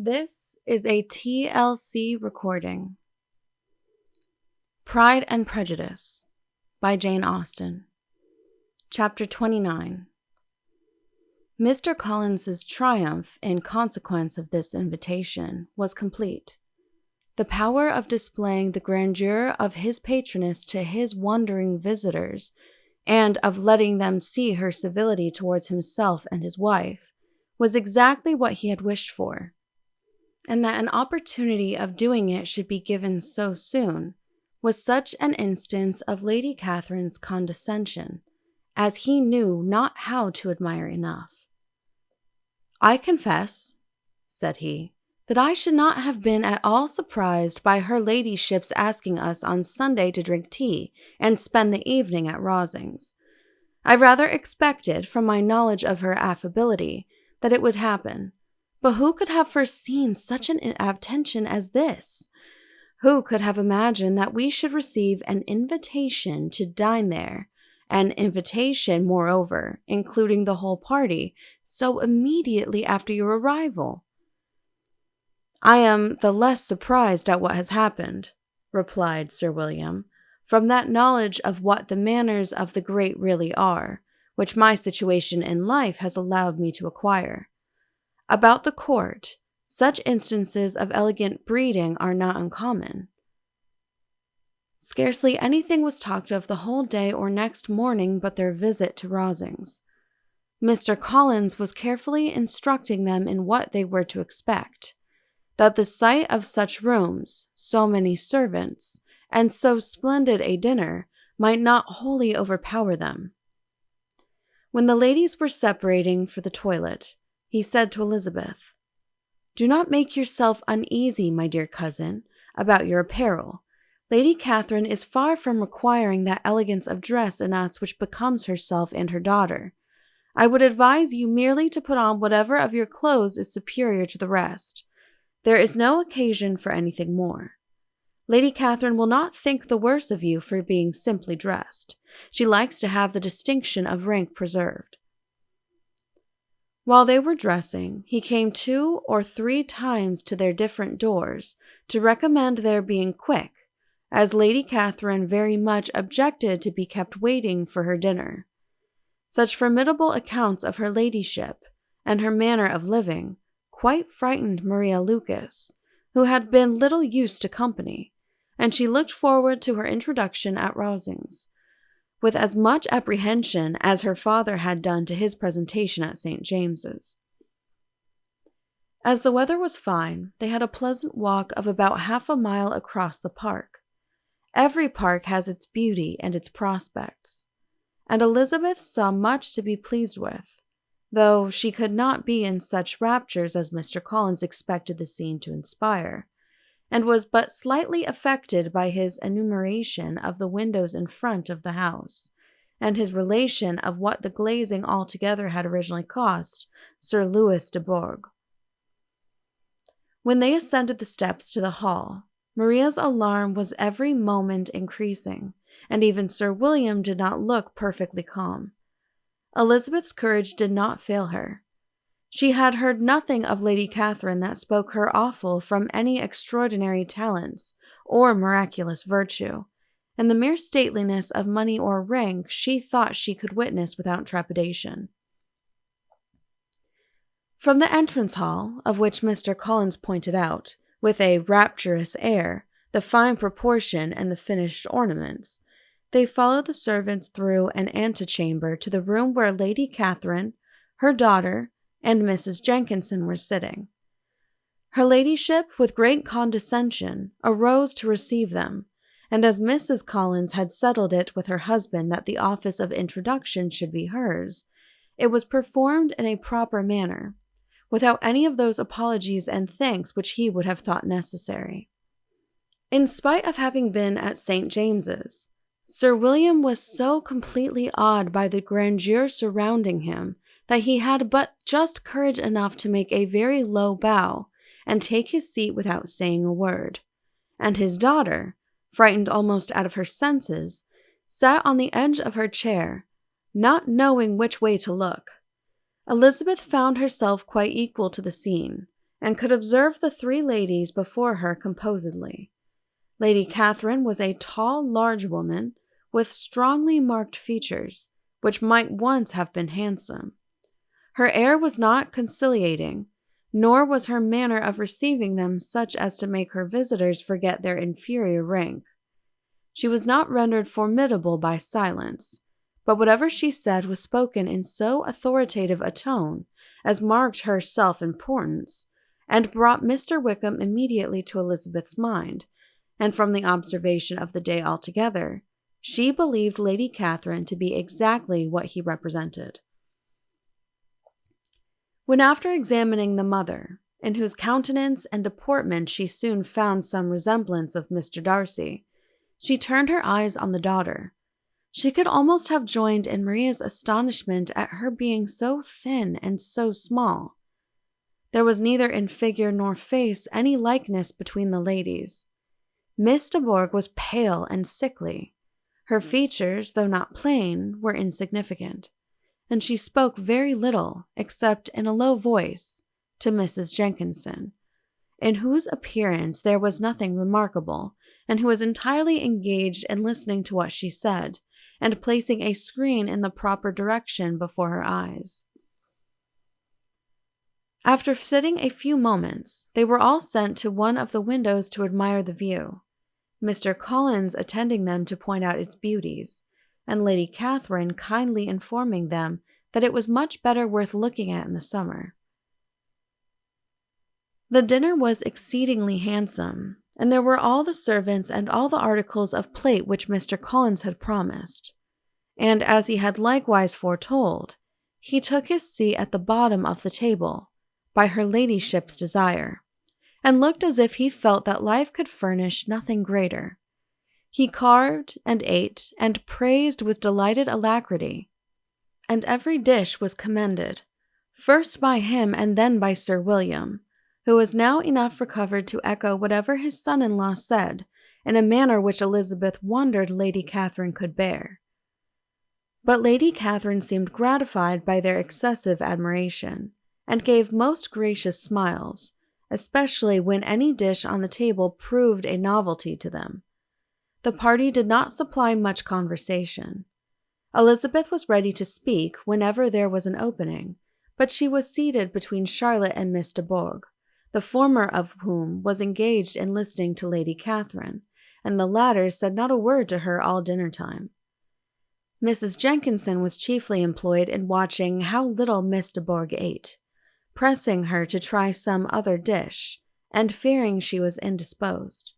This is a TLC recording. Pride and Prejudice by Jane Austen. Chapter 29. Mr. Collins's triumph in consequence of this invitation was complete. The power of displaying the grandeur of his patroness to his wondering visitors, and of letting them see her civility towards himself and his wife, was exactly what he had wished for. And that an opportunity of doing it should be given so soon was such an instance of Lady Catherine's condescension as he knew not how to admire enough. "I confess," said he, "that I should not have been at all surprised by her ladyship's asking us on Sunday to drink tea and spend the evening at Rosings. I rather expected, from my knowledge of her affability, that it would happen. But who could have foreseen such an attention as this? Who could have imagined that we should receive an invitation to dine there, an invitation, moreover, including the whole party, so immediately after your arrival?" "I am the less surprised at what has happened," replied Sir William, "from that knowledge of what the manners of the great really are, which my situation in life has allowed me to acquire. About the court, such instances of elegant breeding are not uncommon." Scarcely anything was talked of the whole day or next morning but their visit to Rosings. Mr. Collins was carefully instructing them in what they were to expect, that the sight of such rooms, so many servants, and so splendid a dinner might not wholly overpower them. When the ladies were separating for the toilet, he said to Elizabeth, "Do not make yourself uneasy, my dear cousin, about your apparel. Lady Catherine is far from requiring that elegance of dress in us which becomes herself and her daughter. I would advise you merely to put on whatever of your clothes is superior to the rest. There is no occasion for anything more. Lady Catherine will not think the worse of you for being simply dressed. She likes to have the distinction of rank preserved." While they were dressing, he came 2 or 3 times to their different doors to recommend their being quick, as Lady Catherine very much objected to be kept waiting for her dinner. Such formidable accounts of her ladyship and her manner of living quite frightened Maria Lucas, who had been little used to company, and she looked forward to her introduction at Rosings with as much apprehension as her father had done to his presentation at St. James's. As the weather was fine, they had a pleasant walk of about half a mile across the park. Every park has its beauty and its prospects, and Elizabeth saw much to be pleased with, though she could not be in such raptures as Mr. Collins expected the scene to inspire, and was but slightly affected by his enumeration of the windows in front of the house, and his relation of what the glazing altogether had originally cost Sir Louis de Bourgh. When they ascended the steps to the hall, Maria's alarm was every moment increasing, and even Sir William did not look perfectly calm. Elizabeth's courage did not fail her. She had heard nothing of Lady Catherine that spoke her awful from any extraordinary talents or miraculous virtue, and the mere stateliness of money or rank she thought she could witness without trepidation. From the entrance hall, of which Mr. Collins pointed out, with a rapturous air, the fine proportion and the finished ornaments, they followed the servants through an antechamber to the room where Lady Catherine, her daughter, and Mrs. Jenkinson were sitting. Her ladyship, with great condescension, arose to receive them, and as Mrs. Collins had settled it with her husband that the office of introduction should be hers, it was performed in a proper manner, without any of those apologies and thanks which he would have thought necessary. In spite of having been at St. James's, Sir William was so completely awed by the grandeur surrounding him that he had but just courage enough to make a very low bow and take his seat without saying a word, and his daughter, frightened almost out of her senses, sat on the edge of her chair, not knowing which way to look. Elizabeth found herself quite equal to the scene, and could observe the three ladies before her composedly. Lady Catherine was a tall, large woman with strongly marked features, which might once have been handsome. Her air was not conciliating, nor was her manner of receiving them such as to make her visitors forget their inferior rank. She was not rendered formidable by silence, but whatever she said was spoken in so authoritative a tone as marked her self-importance, and brought Mr. Wickham immediately to Elizabeth's mind, and from the observation of the day altogether, she believed Lady Catherine to be exactly what he represented. When after examining the mother, in whose countenance and deportment she soon found some resemblance of Mr. Darcy, she turned her eyes on the daughter, she could almost have joined in Maria's astonishment at her being so thin and so small. There was neither in figure nor face any likeness between the ladies. Miss de Bourgh was pale and sickly. Her features, though not plain, were insignificant, and she spoke very little, except in a low voice, to Mrs. Jenkinson, in whose appearance there was nothing remarkable, and who was entirely engaged in listening to what she said, and placing a screen in the proper direction before her eyes. After sitting a few moments, they were all sent to one of the windows to admire the view, Mr. Collins attending them to point out its beauties, and Lady Catherine kindly informing them that it was much better worth looking at in the summer. The dinner was exceedingly handsome, and there were all the servants and all the articles of plate which Mr. Collins had promised, and as he had likewise foretold, he took his seat at the bottom of the table, by her ladyship's desire, and looked as if he felt that life could furnish nothing greater. He carved and ate and praised with delighted alacrity, and every dish was commended, first by him and then by Sir William, who was now enough recovered to echo whatever his son-in-law said, in a manner which Elizabeth wondered Lady Catherine could bear. But Lady Catherine seemed gratified by their excessive admiration, and gave most gracious smiles, especially when any dish on the table proved a novelty to them. The party did not supply much conversation. Elizabeth was ready to speak whenever there was an opening, but she was seated between Charlotte and Miss de Bourgh, the former of whom was engaged in listening to Lady Catherine, and the latter said not a word to her all dinner-time. Mrs. Jenkinson was chiefly employed in watching how little Miss de Bourgh ate, pressing her to try some other dish, and fearing she was indisposed.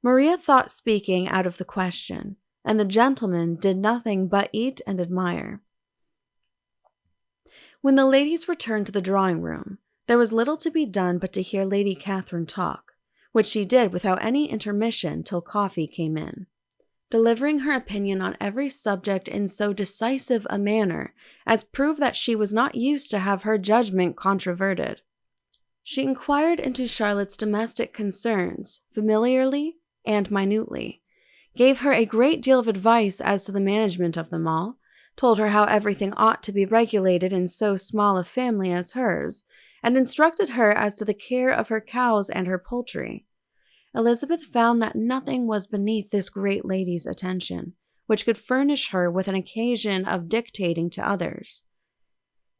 Maria thought speaking out of the question, and the gentlemen did nothing but eat and admire. When the ladies returned to the drawing-room, there was little to be done but to hear Lady Catherine talk, which she did without any intermission till coffee came in, delivering her opinion on every subject in so decisive a manner as proved that she was not used to have her judgment controverted. She inquired into Charlotte's domestic concerns familiarly and minutely, gave her a great deal of advice as to the management of them all, told her how everything ought to be regulated in so small a family as hers, and instructed her as to the care of her cows and her poultry. Elizabeth found that nothing was beneath this great lady's attention, which could furnish her with an occasion of dictating to others.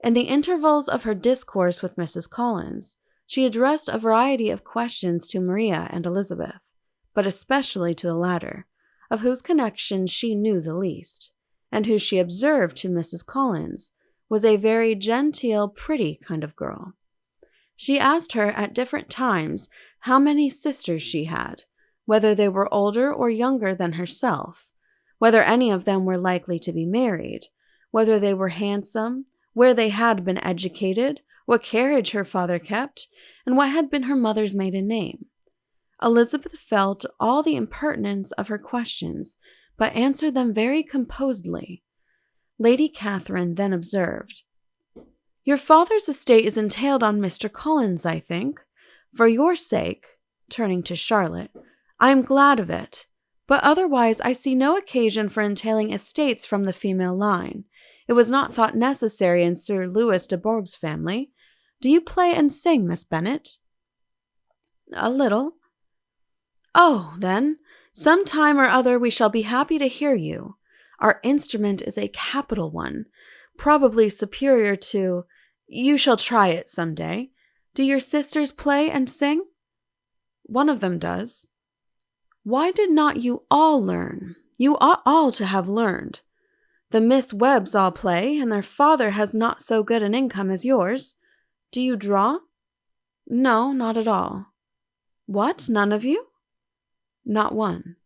In the intervals of her discourse with Mrs. Collins, she addressed a variety of questions to Maria and Elizabeth, but especially to the latter, of whose connection she knew the least, and who she observed to Mrs. Collins was a very genteel, pretty kind of girl. She asked her at different times how many sisters she had, whether they were older or younger than herself, whether any of them were likely to be married, whether they were handsome, where they had been educated, what carriage her father kept, and what had been her mother's maiden name. Elizabeth felt all the impertinence of her questions, but answered them very composedly. Lady Catherine then observed, "Your father's estate is entailed on Mr. Collins, I think. For your sake," turning to Charlotte, "I am glad of it, but otherwise I see no occasion for entailing estates from the female line. It was not thought necessary in Sir Louis de Bourgh's family. Do you play and sing, Miss Bennet?" "A little." "Oh, then, some time or other we shall be happy to hear you. Our instrument is a capital one, probably superior to— you shall try it some day. Do your sisters play and sing?" "One of them does." "Why did not you all learn? You ought all to have learned. The Miss Webbs all play, and their father has not so good an income as yours. Do you draw?" "No, not at all." "What, none of you?" "Not one."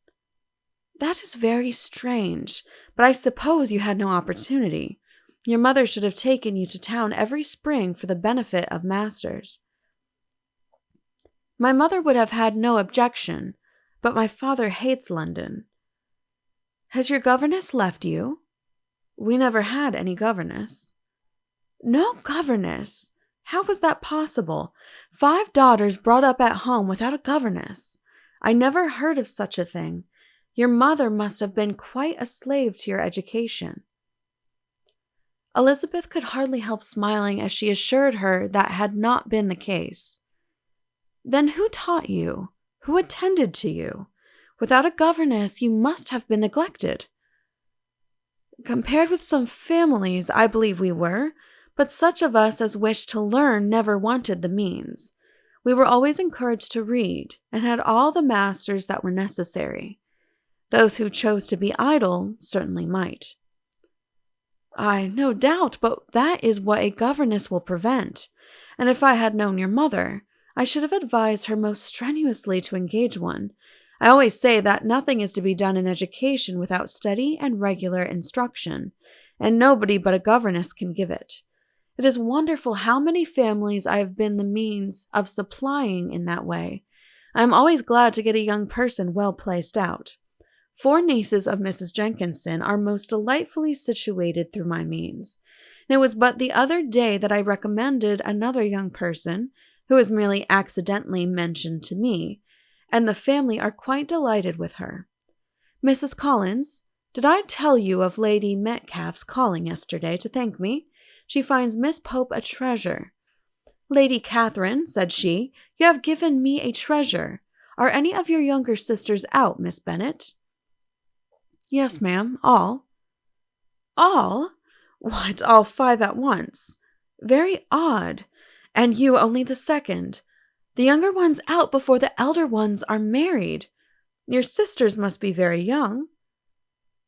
"That is very strange, but I suppose you had no opportunity. Your mother should have taken you to town every spring for the benefit of masters." "My mother would have had no objection, but my father hates London." "Has your governess left you?" "We never had any governess." "No governess! How was that possible? 5 daughters brought up at home without a governess! I never heard of such a thing. Your mother must have been quite a slave to your education." Elizabeth could hardly help smiling as she assured her that had not been the case. "Then who taught you? Who attended to you? Without a governess, you must have been neglected." "Compared with some families, I believe we were, but such of us as wished to learn never wanted the means. We were always encouraged to read, and had all the masters that were necessary. Those who chose to be idle certainly might." "Ay, no doubt, but that is what a governess will prevent, and if I had known your mother, I should have advised her most strenuously to engage one. I always say that nothing is to be done in education without study and regular instruction, and nobody but a governess can give it. It is wonderful how many families I have been the means of supplying in that way. I am always glad to get a young person well placed out. 4 nieces of Mrs. Jenkinson are most delightfully situated through my means, and it was but the other day that I recommended another young person, who was merely accidentally mentioned to me, and the family are quite delighted with her. Mrs. Collins, did I tell you of Lady Metcalfe's calling yesterday to thank me? She finds Miss Pope a treasure. 'Lady Catherine,' said she, 'you have given me a treasure. Are any of your younger sisters out, Miss Bennet?' 'Yes, ma'am, all.' 'All? What, all 5 at once? Very odd. And you only the second. The younger ones out before the elder ones are married. Your sisters must be very young.'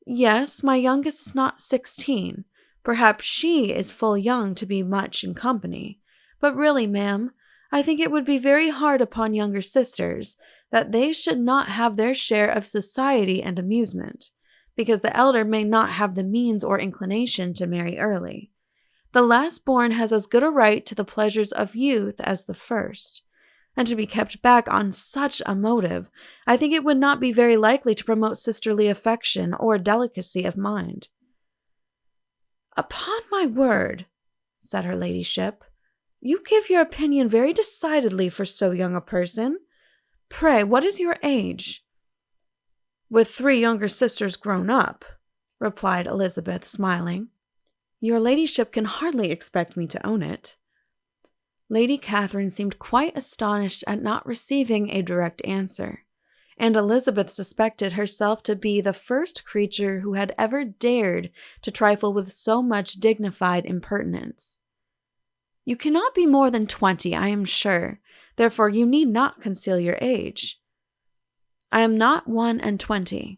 'Yes, my youngest is not 16. Perhaps she is full young to be much in company. But really, ma'am, I think it would be very hard upon younger sisters that they should not have their share of society and amusement, because the elder may not have the means or inclination to marry early. The last born has as good a right to the pleasures of youth as the first, and to be kept back on such a motive, I think it would not be very likely to promote sisterly affection or delicacy of mind.' 'Upon my word,' said her ladyship, 'you give your opinion very decidedly for so young a person. Pray, what is your age?' 'With 3 younger sisters grown up,' replied Elizabeth, smiling. 'Your ladyship can hardly expect me to own it.' Lady Catherine seemed quite astonished at not receiving a direct answer, and Elizabeth suspected herself to be the first creature who had ever dared to trifle with so much dignified impertinence. 'You cannot be more than 20, I am sure, therefore you need not conceal your age.' 'I am not 21.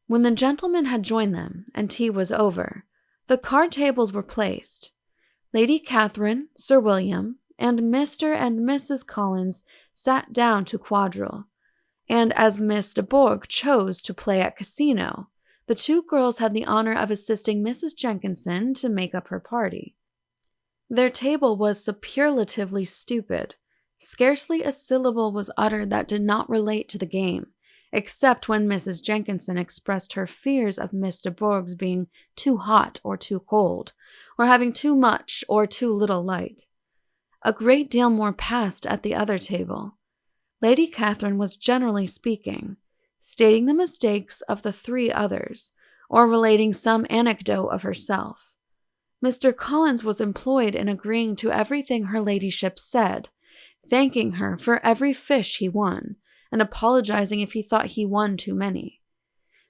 When the gentlemen had joined them, and tea was over, the card tables were placed. Lady Catherine, Sir William, and Mr. and Mrs. Collins sat down to quadrille, and as Miss de Bourgh chose to play at casino, the 2 girls had the honor of assisting Mrs. Jenkinson to make up her party. Their table was superlatively stupid. Scarcely a syllable was uttered that did not relate to the game, except when Mrs. Jenkinson expressed her fears of Miss de Bourgh's being too hot or too cold, or having too much or too little light. A great deal more passed at the other table. Lady Catherine was generally speaking, stating the mistakes of the 3 others, or relating some anecdote of herself. Mr. Collins was employed in agreeing to everything her ladyship said, thanking her for every fish he won, and apologizing if he thought he won too many.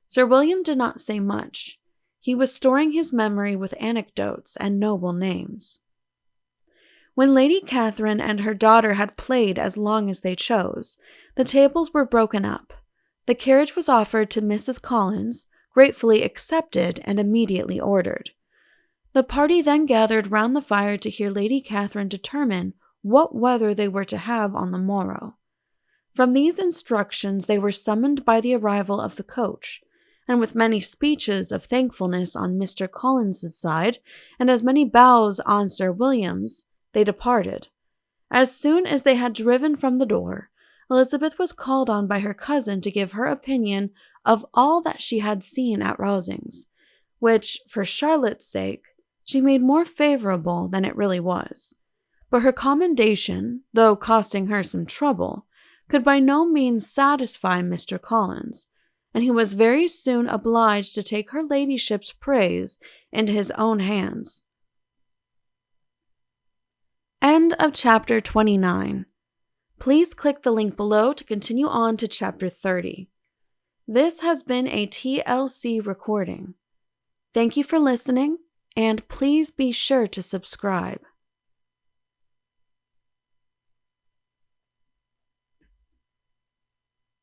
Sir William did not say much. He was storing his memory with anecdotes and noble names. When Lady Catherine and her daughter had played as long as they chose, the tables were broken up. The carriage was offered to Mrs. Collins, gratefully accepted, and immediately ordered. The party then gathered round the fire to hear Lady Catherine determine what weather they were to have on the morrow. From these instructions they were summoned by the arrival of the coach, and with many speeches of thankfulness on Mr. Collins's side, and as many bows on Sir William's, they departed. As soon as they had driven from the door, Elizabeth was called on by her cousin to give her opinion of all that she had seen at Rosings, which, for Charlotte's sake, she made more favorable than it really was. But her commendation, though costing her some trouble, could by no means satisfy Mr. Collins, and he was very soon obliged to take her ladyship's praise into his own hands. End of chapter 29. Please click the link below to continue on to chapter 30. This has been a TLC recording. Thank you for listening, and please be sure to subscribe.